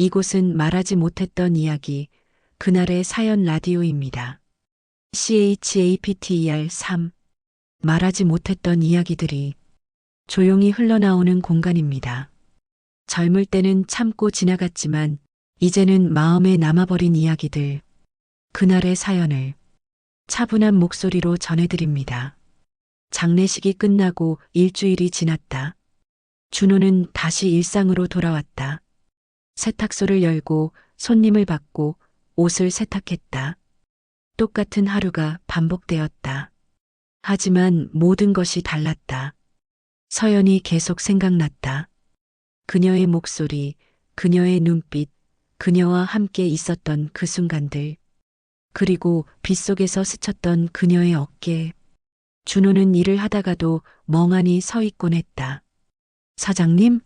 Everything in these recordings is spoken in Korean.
이곳은 말하지 못했던 이야기, 그날의 사연 라디오입니다. CHAPTER 3. 말하지 못했던 이야기들이 조용히 흘러나오는 공간입니다. 젊을 때는 참고 지나갔지만 이제는 마음에 남아버린 이야기들, 그날의 사연을 차분한 목소리로 전해드립니다. 장례식이 끝나고 일주일이 지났다. 준호는 다시 일상으로 돌아왔다. 세탁소를 열고 손님을 받고 옷을 세탁했다. 똑같은 하루가 반복되었다. 하지만 모든 것이 달랐다. 서연이 계속 생각났다. 그녀의 목소리, 그녀의 눈빛, 그녀와 함께 있었던 그 순간들. 그리고 빗속에서 스쳤던 그녀의 어깨. 준호는 일을 하다가도 멍하니 서 있곤 했다. 사장님?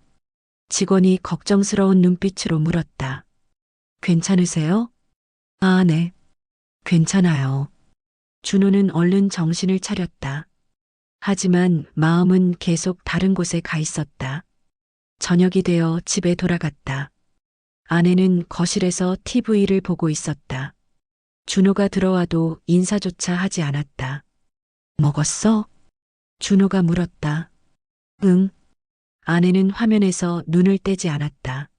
직원이 걱정스러운 눈빛으로 물었다. 괜찮으세요? 아, 네. 괜찮아요. 준호는 얼른 정신을 차렸다. 하지만 마음은 계속 다른 곳에 가 있었다. 저녁이 되어 집에 돌아갔다. 아내는 거실에서 TV를 보고 있었다. 준호가 들어와도 인사조차 하지 않았다. 먹었어? 준호가 물었다. 응. 아내는 화면에서 눈을 떼지 않았다.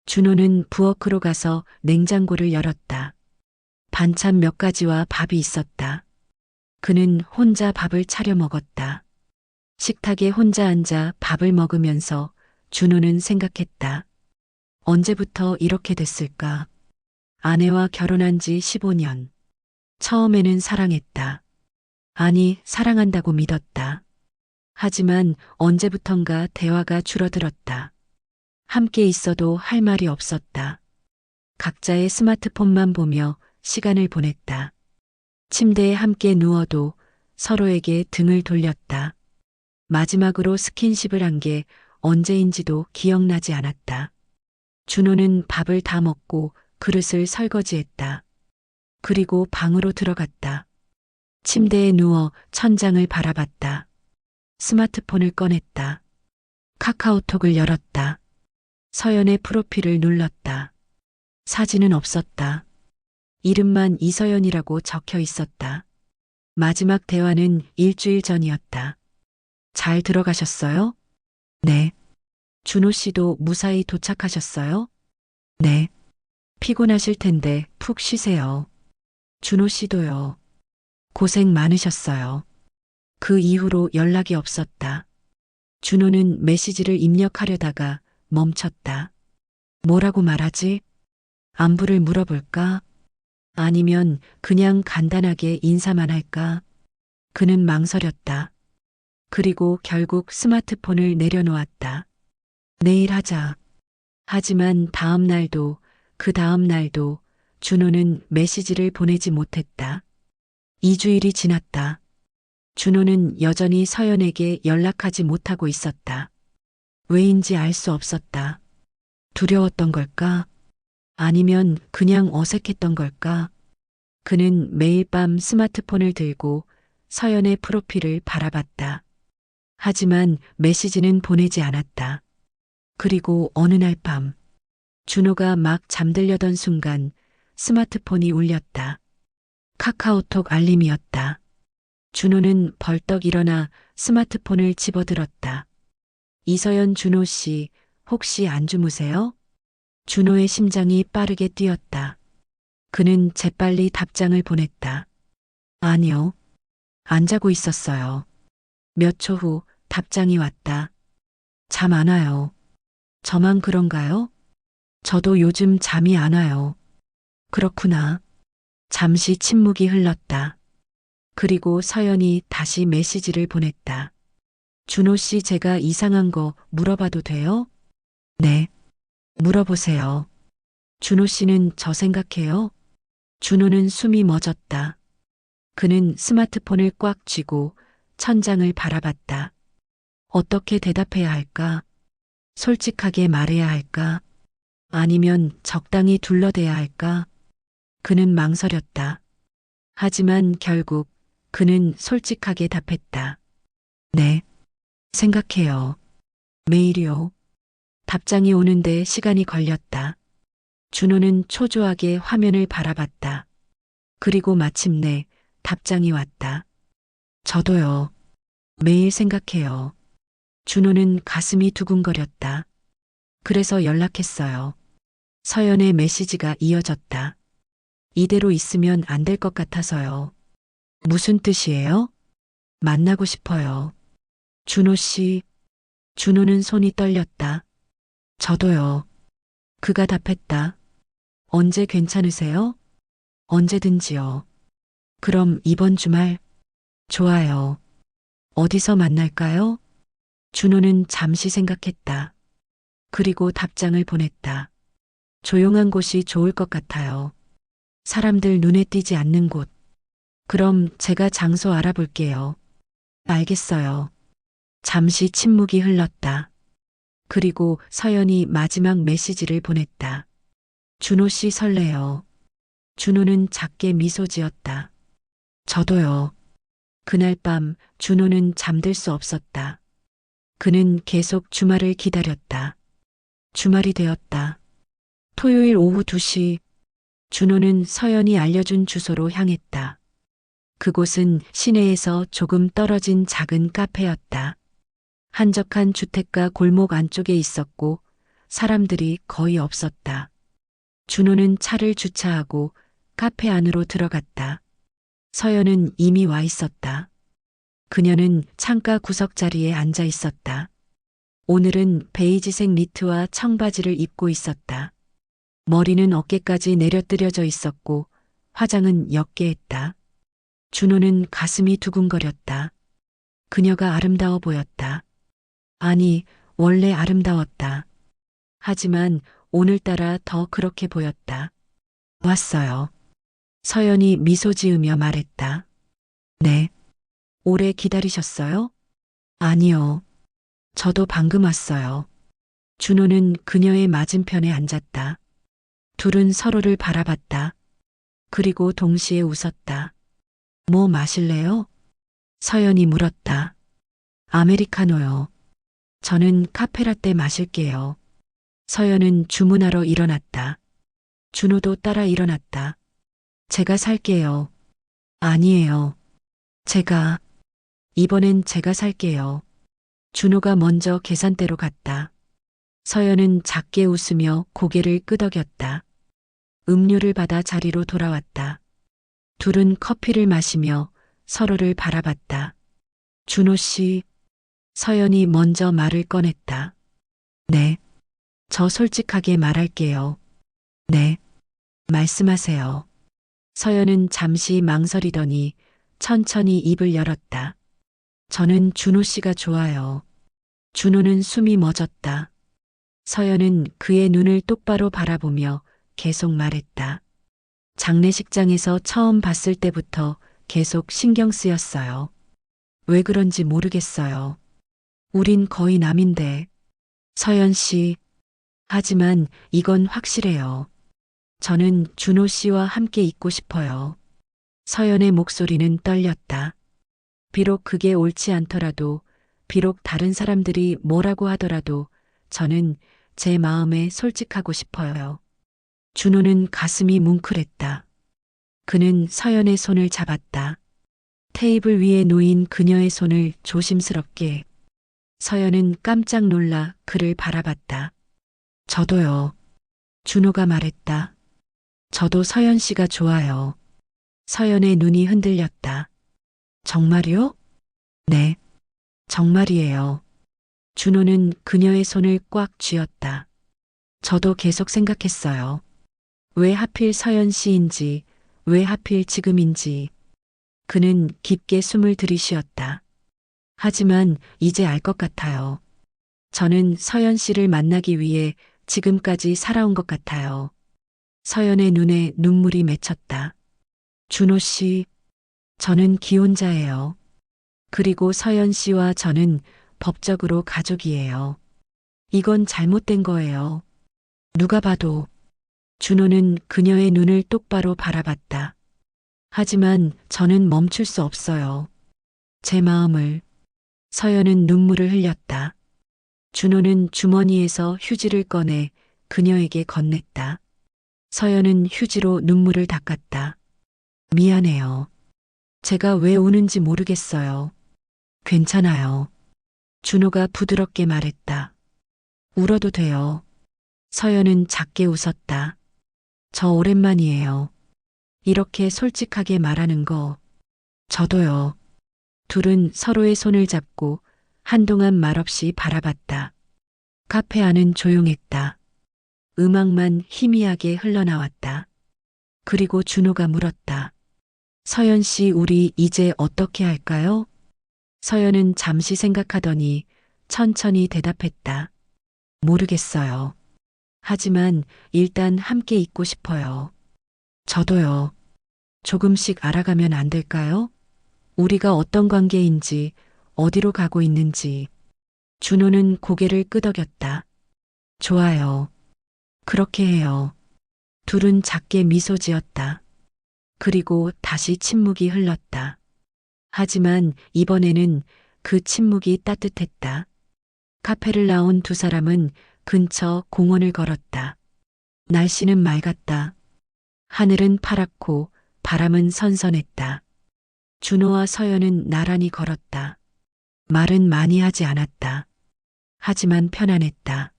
준호는 부엌으로 가서 냉장고를 열었다. 반찬 몇 가지와 밥이 있었다. 그는 혼자 밥을 차려 먹었다. 식탁에 혼자 앉아 밥을 먹으면서 준호는 생각했다. 언제부터 이렇게 됐을까? 아내와 결혼한 지 15년. 처음에는 사랑했다. 아니, 사랑한다고 믿었다. 하지만 언제부턴가 대화가 줄어들었다. 함께 있어도 할 말이 없었다. 각자의 스마트폰만 보며 시간을 보냈다. 침대에 함께 누워도 서로에게 등을 돌렸다. 마지막으로 스킨십을 한 게 언제인지도 기억나지 않았다. 준호는 밥을 다 먹고 그릇을 설거지했다. 그리고 방으로 들어갔다. 침대에 누워 천장을 바라봤다. 스마트폰을 꺼냈다. 카카오톡을 열었다. 서연의 프로필을 눌렀다. 사진은 없었다. 이름만 이서연이라고 적혀 있었다. 마지막 대화는 일주일 전이었다. 잘 들어가셨어요? 네. 준호 씨도 무사히 도착하셨어요? 네. 피곤하실 텐데 푹 쉬세요. 준호 씨도요. 고생 많으셨어요. 그 이후로 연락이 없었다. 준호는 메시지를 입력하려다가 멈췄다. 뭐라고 말하지? 안부를 물어볼까? 아니면 그냥 간단하게 인사만 할까? 그는 망설였다. 그리고 결국 스마트폰을 내려놓았다. 내일 하자. 하지만 다음 날도 그 다음 날도 준호는 메시지를 보내지 못했다. 2주일이 지났다. 준호는 여전히 서연에게 연락하지 못하고 있었다. 왜인지 알 수 없었다. 두려웠던 걸까? 아니면 그냥 어색했던 걸까? 그는 매일 밤 스마트폰을 들고 서연의 프로필을 바라봤다. 하지만 메시지는 보내지 않았다. 그리고 어느 날 밤, 준호가 막 잠들려던 순간 스마트폰이 울렸다. 카카오톡 알림이었다. 준호는 벌떡 일어나 스마트폰을 집어들었다. 이서연 준호 씨, 혹시 안 주무세요? 준호의 심장이 빠르게 뛰었다. 그는 재빨리 답장을 보냈다. 아니요. 안 자고 있었어요. 몇 초 후 답장이 왔다. 잠 안 와요. 저만 그런가요? 저도 요즘 잠이 안 와요. 그렇구나. 잠시 침묵이 흘렀다. 그리고 서연이 다시 메시지를 보냈다. 준호 씨, 제가 이상한 거 물어봐도 돼요? 네. 물어보세요. 준호 씨는 저 생각해요? 준호는 숨이 멎었다. 그는 스마트폰을 꽉 쥐고 천장을 바라봤다. 어떻게 대답해야 할까? 솔직하게 말해야 할까? 아니면 적당히 둘러대야 할까? 그는 망설였다. 하지만 결국 그는 솔직하게 답했다. 네. 생각해요. 매일이요. 답장이 오는데 시간이 걸렸다. 준호는 초조하게 화면을 바라봤다. 그리고 마침내 답장이 왔다. 저도요. 매일 생각해요. 준호는 가슴이 두근거렸다. 그래서 연락했어요. 서연의 메시지가 이어졌다. 이대로 있으면 안 될 것 같아서요. 무슨 뜻이에요? 만나고 싶어요. 준호 씨. 준호는 손이 떨렸다. 저도요. 그가 답했다. 언제 괜찮으세요? 언제든지요. 그럼 이번 주말. 좋아요. 어디서 만날까요? 준호는 잠시 생각했다. 그리고 답장을 보냈다. 조용한 곳이 좋을 것 같아요. 사람들 눈에 띄지 않는 곳. 그럼 제가 장소 알아볼게요. 알겠어요. 잠시 침묵이 흘렀다. 그리고 서연이 마지막 메시지를 보냈다. 준호 씨 설레요. 준호는 작게 미소 지었다. 저도요. 그날 밤 준호는 잠들 수 없었다. 그는 계속 주말을 기다렸다. 주말이 되었다. 토요일 오후 2시, 준호는 서연이 알려준 주소로 향했다. 그곳은 시내에서 조금 떨어진 작은 카페였다. 한적한 주택가 골목 안쪽에 있었고 사람들이 거의 없었다. 준호는 차를 주차하고 카페 안으로 들어갔다. 서연은 이미 와 있었다. 그녀는 창가 구석자리에 앉아 있었다. 오늘은 베이지색 니트와 청바지를 입고 있었다. 머리는 어깨까지 내려뜨려져 있었고 화장은 역게했다. 준호는 가슴이 두근거렸다. 그녀가 아름다워 보였다. 아니, 원래 아름다웠다. 하지만 오늘따라 더 그렇게 보였다. 왔어요. 서연이 미소 지으며 말했다. 네. 오래 기다리셨어요? 아니요. 저도 방금 왔어요. 준호는 그녀의 맞은편에 앉았다. 둘은 서로를 바라봤다. 그리고 동시에 웃었다. 뭐 마실래요? 서연이 물었다. 아메리카노요. 저는 카페라떼 마실게요. 서연은 주문하러 일어났다. 준호도 따라 일어났다. 제가 살게요. 아니에요. 이번엔 제가 살게요. 준호가 먼저 계산대로 갔다. 서연은 작게 웃으며 고개를 끄덕였다. 음료를 받아 자리로 돌아왔다. 둘은 커피를 마시며 서로를 바라봤다. 준호 씨, 서연이 먼저 말을 꺼냈다. 네. 저 솔직하게 말할게요. 네. 말씀하세요. 서연은 잠시 망설이더니 천천히 입을 열었다. 저는 준호 씨가 좋아요. 준호는 숨이 멎었다. 서연은 그의 눈을 똑바로 바라보며 계속 말했다. 장례식장에서 처음 봤을 때부터 계속 신경 쓰였어요. 왜 그런지 모르겠어요. 우린 거의 남인데. 서연 씨. 하지만 이건 확실해요. 저는 준호 씨와 함께 있고 싶어요. 서연의 목소리는 떨렸다. 비록 그게 옳지 않더라도, 비록 다른 사람들이 뭐라고 하더라도 저는 제 마음에 솔직하고 싶어요. 준호는 가슴이 뭉클했다. 그는 서연의 손을 잡았다. 테이블 위에 놓인 그녀의 손을 조심스럽게. 서연은 깜짝 놀라 그를 바라봤다. 저도요. 준호가 말했다. 저도 서연 씨가 좋아요. 서연의 눈이 흔들렸다. 정말요? 네. 정말이에요. 준호는 그녀의 손을 꽉 쥐었다. 저도 계속 생각했어요. 왜 하필 서연 씨인지, 왜 하필 지금인지. 그는 깊게 숨을 들이쉬었다. 하지만 이제 알 것 같아요. 저는 서연 씨를 만나기 위해 지금까지 살아온 것 같아요. 서연의 눈에 눈물이 맺혔다. 준호 씨, 저는 기혼자예요. 그리고 서연 씨와 저는 법적으로 가족이에요. 이건 잘못된 거예요. 누가 봐도. 준호는 그녀의 눈을 똑바로 바라봤다. 하지만 저는 멈출 수 없어요. 제 마음을. 서연은 눈물을 흘렸다. 준호는 주머니에서 휴지를 꺼내 그녀에게 건넸다. 서연은 휴지로 눈물을 닦았다. 미안해요. 제가 왜 우는지 모르겠어요. 괜찮아요. 준호가 부드럽게 말했다. 울어도 돼요. 서연은 작게 웃었다. 저 오랜만이에요. 이렇게 솔직하게 말하는 거. 저도요. 둘은 서로의 손을 잡고 한동안 말없이 바라봤다. 카페 안은 조용했다. 음악만 희미하게 흘러나왔다. 그리고 준호가 물었다. 서연 씨, 우리 이제 어떻게 할까요? 서연은 잠시 생각하더니 천천히 대답했다. 모르겠어요. 하지만 일단 함께 있고 싶어요. 저도요. 조금씩 알아가면 안 될까요? 우리가 어떤 관계인지, 어디로 가고 있는지. 준호는 고개를 끄덕였다. 좋아요. 그렇게 해요. 둘은 작게 미소 지었다. 그리고 다시 침묵이 흘렀다. 하지만 이번에는 그 침묵이 따뜻했다. 카페를 나온 두 사람은 근처 공원을 걸었다. 날씨는 맑았다. 하늘은 파랗고 바람은 선선했다. 준호와 서연은 나란히 걸었다. 말은 많이 하지 않았다. 하지만 편안했다.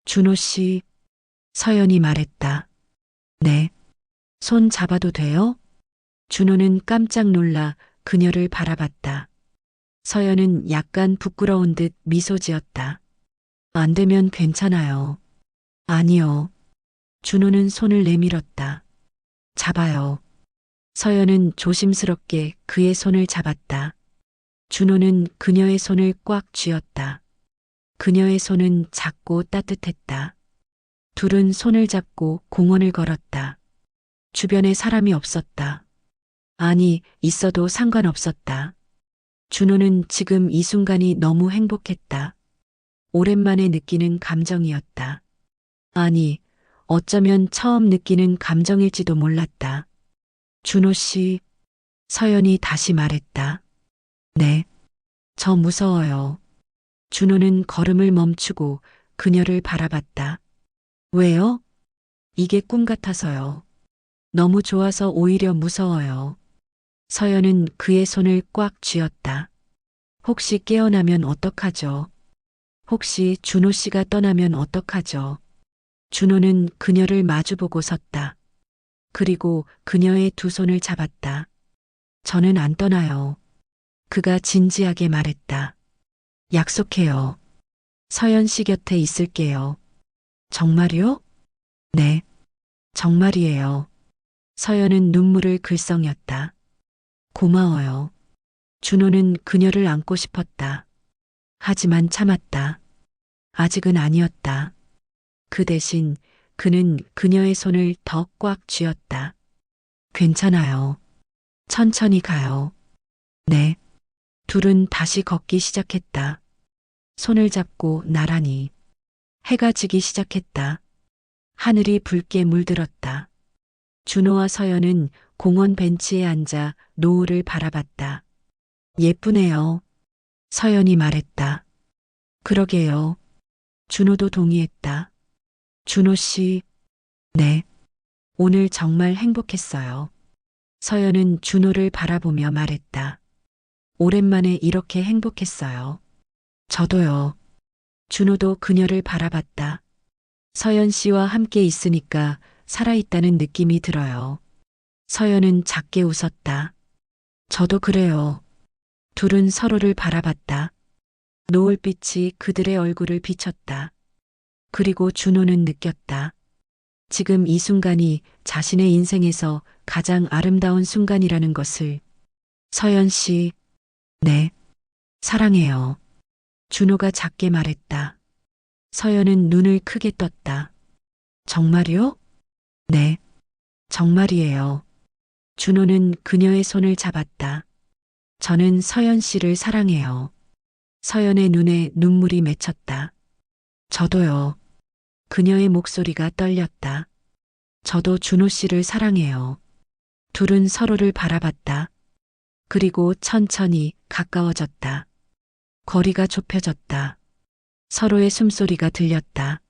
준호 씨, 서연이 말했다. 네. 손 잡아도 돼요? 준호는 깜짝 놀라 그녀를 바라봤다. 서연은 약간 부끄러운 듯 미소 지었다. 안 되면 괜찮아요. 아니요. 준호는 손을 내밀었다. 잡아요. 서연은 조심스럽게 그의 손을 잡았다. 준호는 그녀의 손을 꽉 쥐었다. 그녀의 손은 작고 따뜻했다. 둘은 손을 잡고 공원을 걸었다. 주변에 사람이 없었다. 아니, 있어도 상관없었다. 준호는 지금 이 순간이 너무 행복했다. 오랜만에 느끼는 감정이었다. 아니, 어쩌면 처음 느끼는 감정일지도 몰랐다. 준호 씨, 서연이 다시 말했다. 네, 저 무서워요. 준호는 걸음을 멈추고 그녀를 바라봤다. 왜요? 이게 꿈 같아서요. 너무 좋아서 오히려 무서워요. 서연은 그의 손을 꽉 쥐었다. 혹시 깨어나면 어떡하죠? 혹시 준호 씨가 떠나면 어떡하죠? 준호는 그녀를 마주보고 섰다. 그리고 그녀의 두 손을 잡았다. 저는 안 떠나요. 그가 진지하게 말했다. 약속해요. 서연 씨 곁에 있을게요. 정말요? 네, 정말이에요. 서연은 눈물을 글썽였다. 고마워요. 준호는 그녀를 안고 싶었다. 하지만 참았다. 아직은 아니었다. 그 대신 그는 그녀의 손을 더 꽉 쥐었다. 괜찮아요. 천천히 가요. 네. 둘은 다시 걷기 시작했다. 손을 잡고 나란히. 해가 지기 시작했다. 하늘이 붉게 물들었다. 준호와 서연은 공원 벤치에 앉아 노을을 바라봤다. 예쁘네요. 서연이 말했다. 그러게요. 준호도 동의했다. 준호 씨, 네. 오늘 정말 행복했어요. 서연은 준호를 바라보며 말했다. 오랜만에 이렇게 행복했어요. 저도요. 준호도 그녀를 바라봤다. 서연 씨와 함께 있으니까 살아있다는 느낌이 들어요. 서연은 작게 웃었다. 저도 그래요. 둘은 서로를 바라봤다. 노을빛이 그들의 얼굴을 비쳤다. 그리고 준호는 느꼈다. 지금 이 순간이 자신의 인생에서 가장 아름다운 순간이라는 것을. 서연 씨, 네, 사랑해요. 준호가 작게 말했다. 서연은 눈을 크게 떴다. 정말요? 네, 정말이에요. 준호는 그녀의 손을 잡았다. 저는 서연 씨를 사랑해요. 서연의 눈에 눈물이 맺혔다. 저도요. 그녀의 목소리가 떨렸다. 저도 준호 씨를 사랑해요. 둘은 서로를 바라봤다. 그리고 천천히 가까워졌다. 거리가 좁혀졌다. 서로의 숨소리가 들렸다.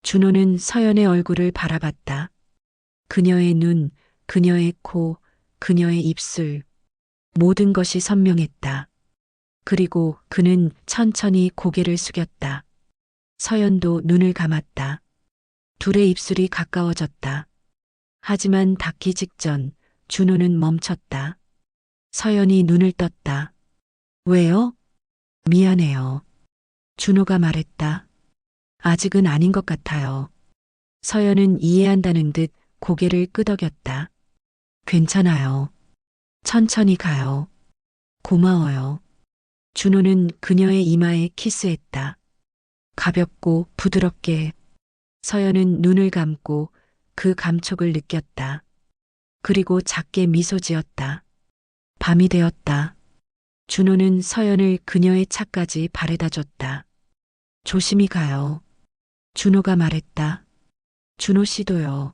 준호는 서연의 얼굴을 바라봤다. 그녀의 눈, 그녀의 코, 그녀의 입술. 모든 것이 선명했다. 그리고 그는 천천히 고개를 숙였다. 서연도 눈을 감았다. 둘의 입술이 가까워졌다. 하지만 닿기 직전 준호는 멈췄다. 서연이 눈을 떴다. 왜요? 미안해요. 준호가 말했다. 아직은 아닌 것 같아요. 서연은 이해한다는 듯 고개를 끄덕였다. 괜찮아요. 천천히 가요. 고마워요. 준호는 그녀의 이마에 키스했다. 가볍고 부드럽게. 서연은 눈을 감고 그 감촉을 느꼈다. 그리고 작게 미소 지었다. 밤이 되었다. 준호는 서연을 그녀의 차까지 바래다 줬다. 조심히 가요. 준호가 말했다. 준호 씨도요.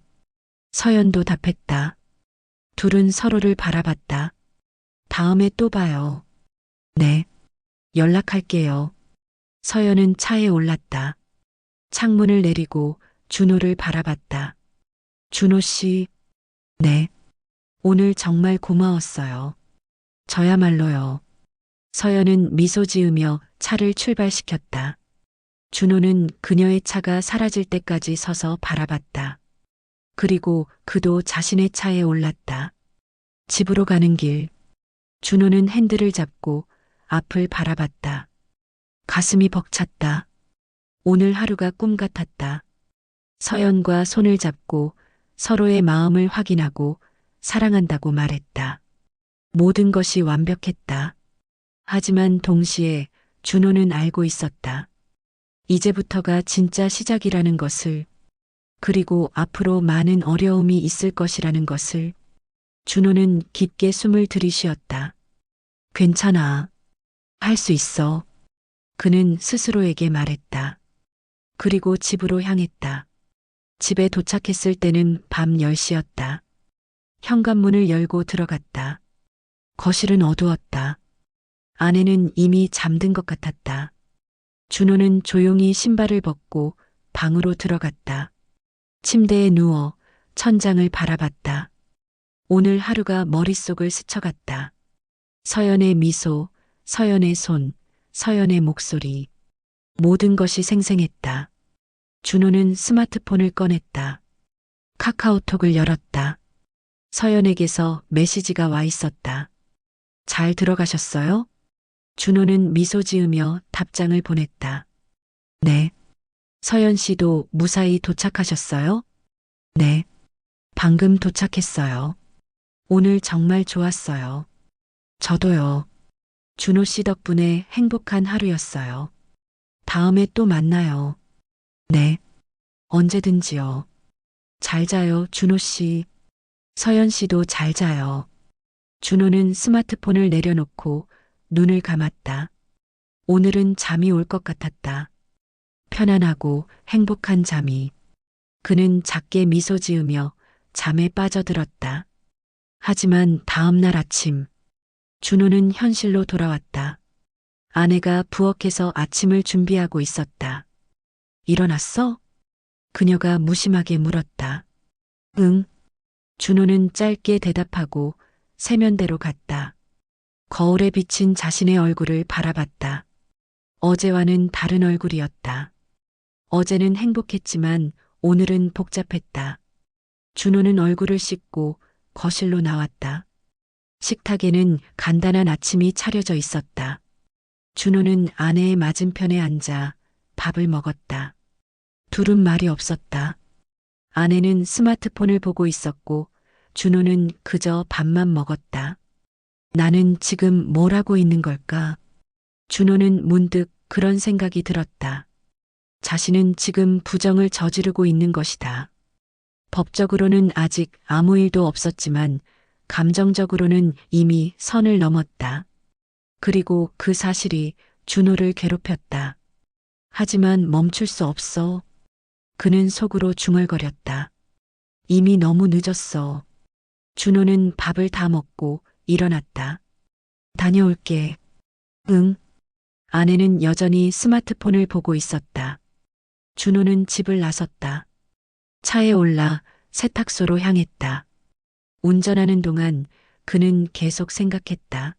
서연도 답했다. 둘은 서로를 바라봤다. 다음에 또 봐요. 네. 연락할게요. 서연은 차에 올랐다. 창문을 내리고 준호를 바라봤다. 준호 씨. 네. 오늘 정말 고마웠어요. 저야말로요. 서연은 미소 지으며 차를 출발시켰다. 준호는 그녀의 차가 사라질 때까지 서서 바라봤다. 그리고 그도 자신의 차에 올랐다. 집으로 가는 길. 준호는 핸들을 잡고 앞을 바라봤다. 가슴이 벅찼다. 오늘 하루가 꿈 같았다. 서연과 손을 잡고 서로의 마음을 확인하고 사랑한다고 말했다. 모든 것이 완벽했다. 하지만 동시에 준호는 알고 있었다. 이제부터가 진짜 시작이라는 것을, 그리고 앞으로 많은 어려움이 있을 것이라는 것을. 준호는 깊게 숨을 들이쉬었다. 괜찮아. 할 수 있어. 그는 스스로에게 말했다. 그리고 집으로 향했다. 집에 도착했을 때는 밤 10시였다. 현관문을 열고 들어갔다. 거실은 어두웠다. 아내는 이미 잠든 것 같았다. 준호는 조용히 신발을 벗고 방으로 들어갔다. 침대에 누워 천장을 바라봤다. 오늘 하루가 머릿속을 스쳐갔다. 서연의 미소, 서연의 손, 서연의 목소리. 모든 것이 생생했다. 준호는 스마트폰을 꺼냈다. 카카오톡을 열었다. 서연에게서 메시지가 와 있었다. 잘 들어가셨어요? 준호는 미소 지으며 답장을 보냈다. 네. 서연 씨도 무사히 도착하셨어요? 네. 방금 도착했어요. 오늘 정말 좋았어요. 저도요. 준호 씨 덕분에 행복한 하루였어요. 다음에 또 만나요. 네. 언제든지요. 잘 자요, 준호 씨. 서연 씨도 잘 자요. 준호는 스마트폰을 내려놓고 눈을 감았다. 오늘은 잠이 올 것 같았다. 편안하고 행복한 잠이. 그는 작게 미소 지으며 잠에 빠져들었다. 하지만 다음 날 아침, 준호는 현실로 돌아왔다. 아내가 부엌에서 아침을 준비하고 있었다. 일어났어? 그녀가 무심하게 물었다. 응. 준호는 짧게 대답하고 세면대로 갔다. 거울에 비친 자신의 얼굴을 바라봤다. 어제와는 다른 얼굴이었다. 어제는 행복했지만 오늘은 복잡했다. 준호는 얼굴을 씻고 거실로 나왔다. 식탁에는 간단한 아침이 차려져 있었다. 준호는 아내의 맞은편에 앉아 밥을 먹었다. 둘은 말이 없었다. 아내는 스마트폰을 보고 있었고 준호는 그저 밥만 먹었다. 나는 지금 뭘 하고 있는 걸까? 준호는 문득 그런 생각이 들었다. 자신은 지금 부정을 저지르고 있는 것이다. 법적으로는 아직 아무 일도 없었지만 감정적으로는 이미 선을 넘었다. 그리고 그 사실이 준호를 괴롭혔다. 하지만 멈출 수 없어. 그는 속으로 중얼거렸다. 이미 너무 늦었어. 준호는 밥을 다 먹고 일어났다. 다녀올게. 응. 아내는 여전히 스마트폰을 보고 있었다. 준호는 집을 나섰다. 차에 올라 세탁소로 향했다. 운전하는 동안 그는 계속 생각했다.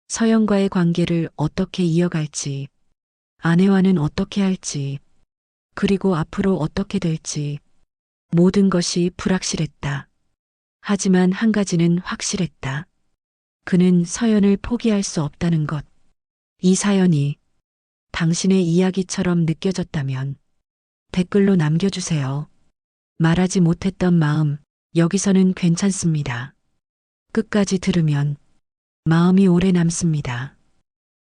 서연과의 관계를 어떻게 이어갈지, 아내와는 어떻게 할지, 그리고 앞으로 어떻게 될지, 모든 것이 불확실했다. 하지만 한 가지는 확실했다. 그는 서연을 포기할 수 없다는 것. 이 사연이 당신의 이야기처럼 느껴졌다면 댓글로 남겨주세요. 말하지 못했던 마음, 여기서는 괜찮습니다. 끝까지 들으면 마음이 오래 남습니다.